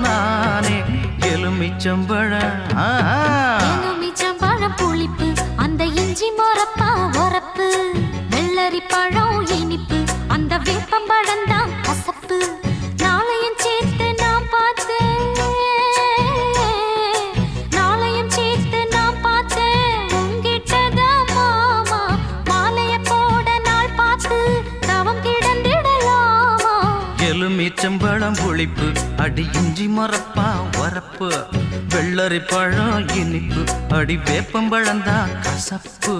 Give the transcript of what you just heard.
நானே எலுமிச்சம்பழம் புளிப்பு அந்த இஞ்சி மொரப்பா உரப்பு வெள்ளரி பழம் இனிப்பு அந்த வேப்பம்பழம் தான் கசப்பு நாளையும் சேர்த்து நான் பார்த்தேன் உங்கிட்டதான் மாமா மாலைய போட நாள் பார்த்து தவம் கிடந்திடலாமா எலுமிச்சம்பழம் புளிப்பு அடி இஞ்சி மொரப்பா உரப்பு வெள்ளரி பழம் இனிப்பு அடி வேப்பம்பழம் தான் கசப்பு